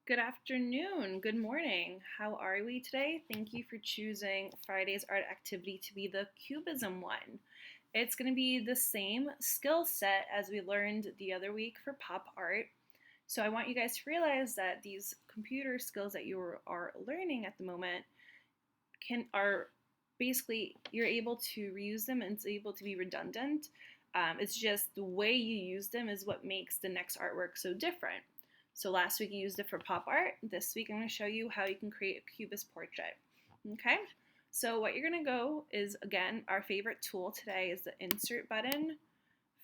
Good afternoon, good morning. How are we today? Thank you for choosing Friday's art activity to be the Cubism one. It's going to be the same skill set as we learned the other week for pop art. So I want you guys to realize that these computer skills that you are learning at the moment are basically you're able to reuse them and it's able to be redundant. It's just the way you use them is what makes the next artwork so different. So last week you used it for pop art. This week I'm going to show you how you can create a cubist portrait. Okay, so what you're going to go is, again, our favorite tool today is the insert button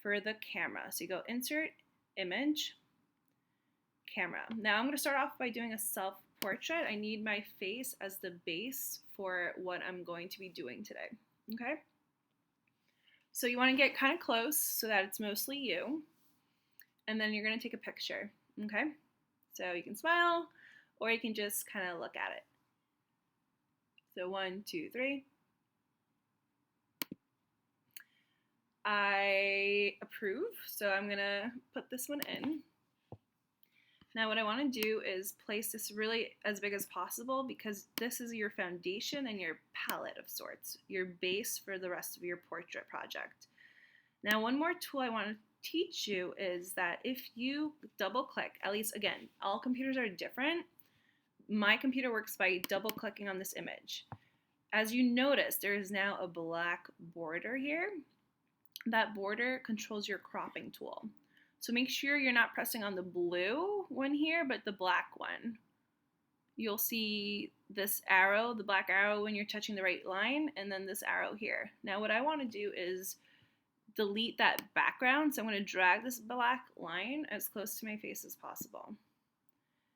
for the camera. So you go insert, image, camera. Now I'm going to start off by doing a self-portrait. I need my face as the base for what I'm going to be doing today. Okay, so you want to get kind of close so that it's mostly you, and then you're going to take a picture. Okay, so you can smile or you can just kind of look at it. So 1, 2, 3. I approve, so I'm going to put this one in. Now what I want to do is place this really as big as possible because this is your foundation and your palette of sorts, your base for the rest of your portrait project. Now one more tool I want to teach you is that if you double click, at least again, all computers are different. My computer works by double clicking on this image. As you notice, there is now a black border here. That border controls your cropping tool. So make sure you're not pressing on the blue one here, but the black one. You'll see this arrow, the black arrow when you're touching the right line, and then this arrow here. Now what I want to do is delete that background, so I'm going to drag this black line as close to my face as possible.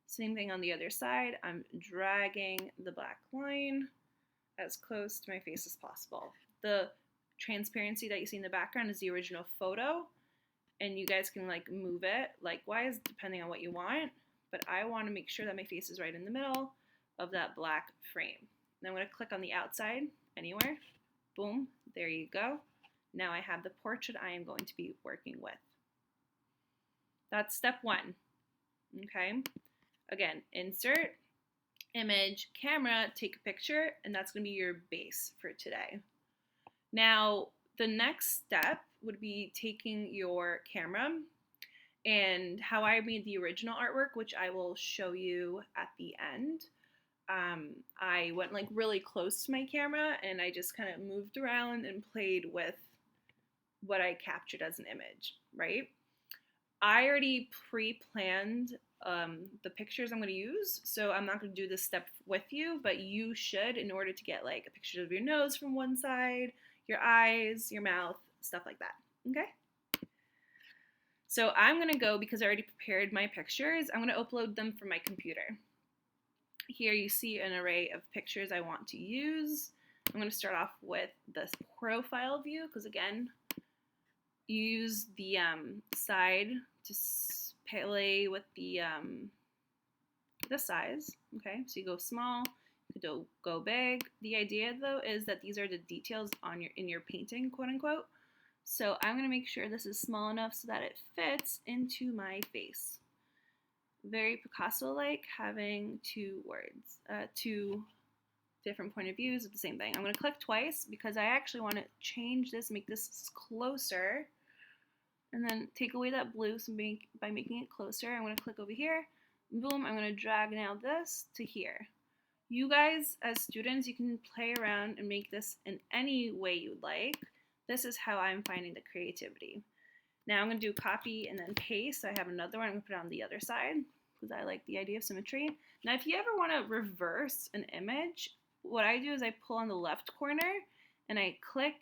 Same thing on the other side. I'm dragging the black line as close to my face as possible. The transparency that you see in the background is the original photo, and you guys can like move it likewise depending on what you want, but I want to make sure that my face is right in the middle of that black frame. Now I'm going to click on the outside anywhere. Boom, there you go. Now I have the portrait I am going to be working with. That's step 1. Okay, again, insert, image, camera, take a picture, and that's going to be your base for today. Now the next step would be taking your camera, and how I made the original artwork, which I will show you at the end. I went like really close to my camera and I just kind of moved around and played with what I captured as an image, right? I already pre-planned the pictures I'm going to use, so I'm not going to do this step with you, but you should in order to get like a picture of your nose from one side, your eyes, your mouth, stuff like that, okay? So I'm going to go, because I already prepared my pictures, I'm going to upload them from my computer. Here you see an array of pictures I want to use. I'm going to start off with this profile view because, again, you use the side to play with the size. Okay, so you go small, you could go big. The idea, though, is that these are the details on in your painting, quote unquote. So I'm going to make sure this is small enough so that it fits into my face. Very Picasso-like, having two different point of views of the same thing. I'm going to click twice because I actually want to change this, make this closer, and then take away that blue by making it closer. I'm going to click over here. Boom, I'm going to drag now this to here. You guys, as students, you can play around and make this in any way you'd like. This is how I'm finding the creativity. Now I'm going to do copy and then paste. I have another one. I'm going to put it on the other side because I like the idea of symmetry. Now if you ever want to reverse an image, what I do is I pull on the left corner and I click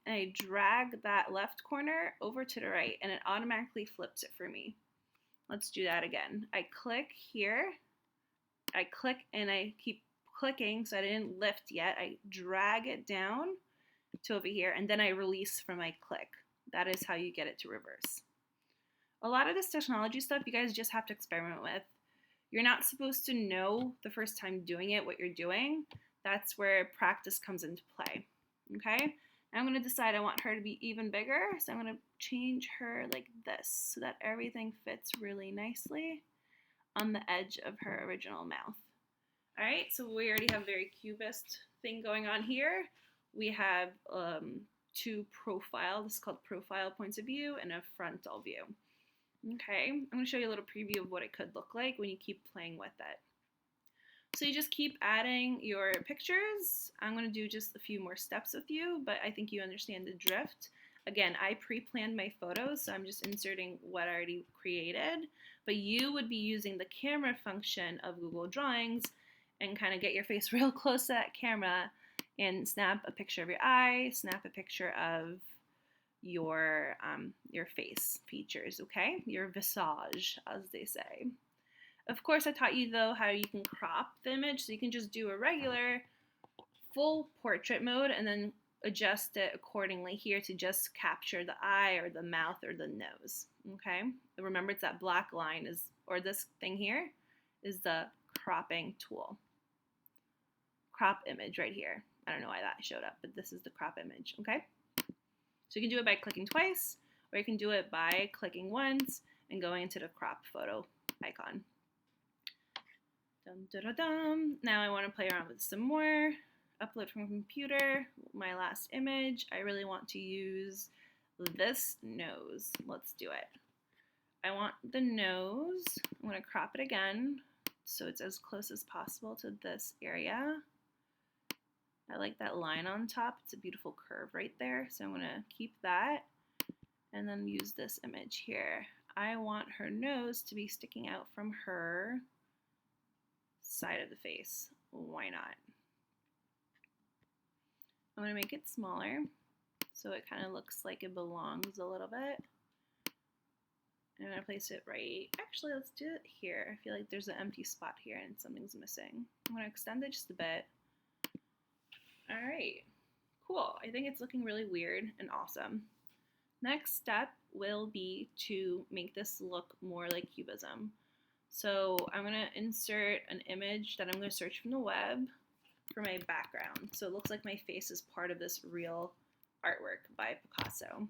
and I drag that left corner over to the right and it automatically flips it for me. Let's do that again. I click here, I click and I keep clicking so I didn't lift yet. I drag it down to over here and then I release from my click. That is how you get it to reverse. A lot of this technology stuff you guys just have to experiment with. You're not supposed to know the first time doing it what you're doing. That's where practice comes into play. Okay? I'm going to decide I want her to be even bigger, so I'm going to change her like this so that everything fits really nicely on the edge of her original mouth. All right, so we already have a very cubist thing going on here. We have two profile, this is called profile points of view, and a frontal view. Okay, I'm going to show you a little preview of what it could look like when you keep playing with it. So you just keep adding your pictures. I'm going to do just a few more steps with you, but I think you understand the drift. Again, I pre-planned my photos, so I'm just inserting what I already created, but you would be using the camera function of Google Drawings and kind of get your face real close to that camera and snap a picture of your eye, snap a picture of your face features, okay? Your visage, as they say. Of course, I taught you, though, how you can crop the image, so you can just do a regular full portrait mode and then adjust it accordingly here to just capture the eye or the mouth or the nose, okay? Remember, it's that black line or this thing here is the cropping tool. Crop image right here. I don't know why that showed up, but this is the crop image, okay? So you can do it by clicking twice, or you can do it by clicking once and going into the crop photo icon. Dum, da, da, dum. Now I want to play around with some more. Upload from computer, my last image. I really want to use this nose. Let's do it. I want the nose. I'm going to crop it again so it's as close as possible to this area. I like that line on top. It's a beautiful curve right there. So I'm going to keep that and then use this image here. I want her nose to be sticking out from her side of the face. Why not? I'm going to make it smaller so it kind of looks like it belongs a little bit. I'm going to place it right, actually let's do it here. I feel like there's an empty spot here and something's missing. I'm going to extend it just a bit. Alright, cool. I think it's looking really weird and awesome. Next step will be to make this look more like Cubism. So I'm going to insert an image that I'm going to search from the web for my background. So it looks like my face is part of this real artwork by Picasso.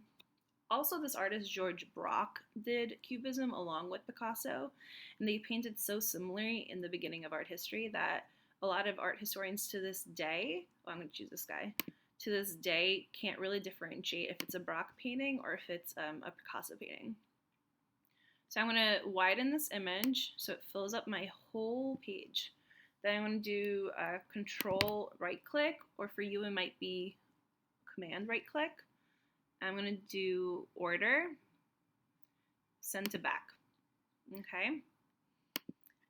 Also, this artist, George Braque, did Cubism along with Picasso, and they painted so similarly in the beginning of art history that a lot of art historians to this day, I'm going to choose this guy, to this day can't really differentiate if it's a Braque painting or if it's a Picasso painting. So I'm going to widen this image so it fills up my whole page. Then I'm going to do Control right click, or for you it might be Command right click. I'm going to do Order, Send to Back. Okay.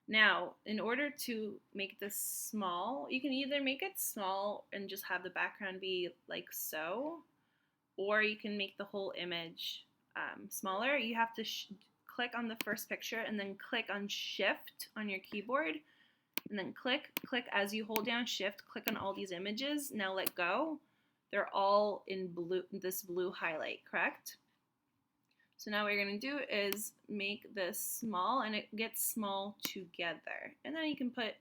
Now, in order to make this small, you can either make it small and just have the background be like so, or you can make the whole image smaller. You have to click on the first picture and then click on Shift on your keyboard, and then click as you hold down Shift, click on all these images. Now let go. They're all in blue, this blue highlight, correct? So now what you're going to do is make this small, and it gets small together. And then you can put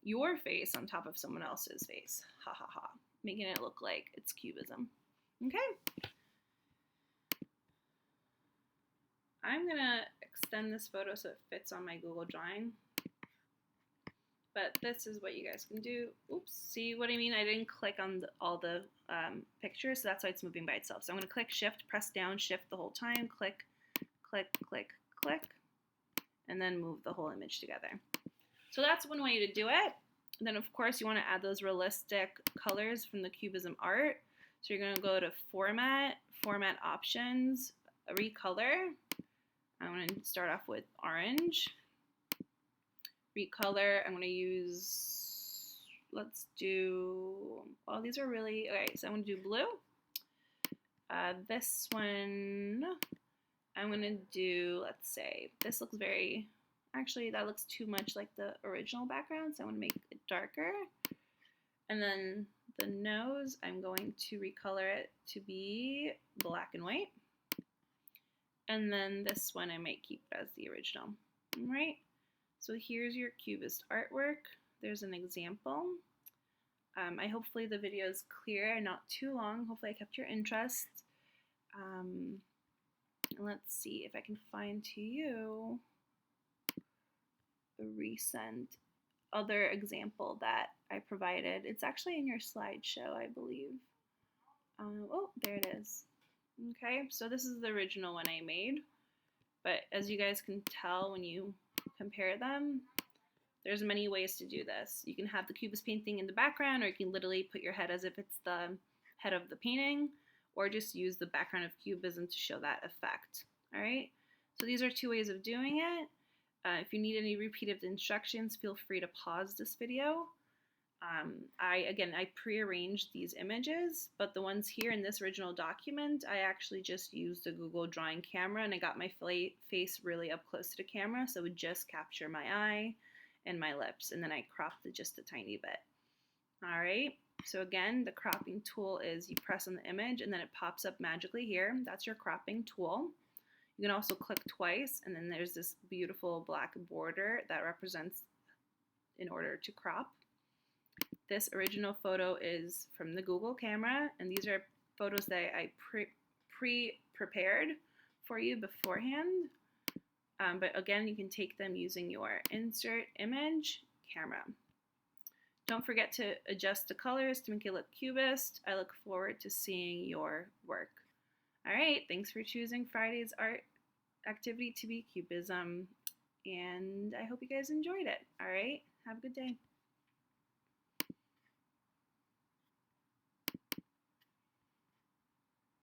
your face on top of someone else's face. Ha ha ha. Making it look like it's Cubism. Okay. I'm going to extend this photo so it fits on my Google Drawing. But this is what you guys can do. Oops, see what I mean? I didn't click on all the pictures, so that's why it's moving by itself. So I'm going to click Shift, press down, Shift the whole time, click, click, click, click, and then move the whole image together. So that's one way to do it. And then, of course, you want to add those realistic colors from the Cubism art. So you're going to go to Format, Format Options, Recolor. I'm going to start off with orange. Recolor, I'm going to use, let's do, oh, these are really, okay, so I'm going to do blue. This one, I'm going to do, let's say, this looks very, actually that looks too much like the original background, so I'm going to make it darker. And then the nose, I'm going to recolor it to be black and white. And then this one I might keep as the original, all right? So here's your Cubist artwork. There's an example. Hopefully the video is clear and not too long. Hopefully I kept your interest. And let's see if I can find to you a recent other example that I provided. It's actually in your slideshow, I believe. Oh, there it is. Okay, so this is the original one I made, but as you guys can tell when you compare them, there's many ways to do this. You can have the cubist painting in the background, or you can literally put your head as if it's the head of the painting, or just use the background of cubism to show that effect. All right, so these are two ways of doing it. If you need any repeated instructions, feel free to pause this video. I prearranged these images, but the ones here in this original document, I actually just used a Google drawing camera, and I got my face really up close to the camera, so it would just capture my eye and my lips, and then I cropped it just a tiny bit. All right, so again, the cropping tool is you press on the image and then it pops up magically here. That's your cropping tool. You can also click twice, and then there's this beautiful black border that represents in order to crop. This original photo is from the Google camera, and these are photos that I pre-prepared for you beforehand. But again, you can take them using your insert image camera. Don't forget to adjust the colors to make it look cubist. I look forward to seeing your work. All right, thanks for choosing Friday's art activity to be Cubism, and I hope you guys enjoyed it. All right, have a good day.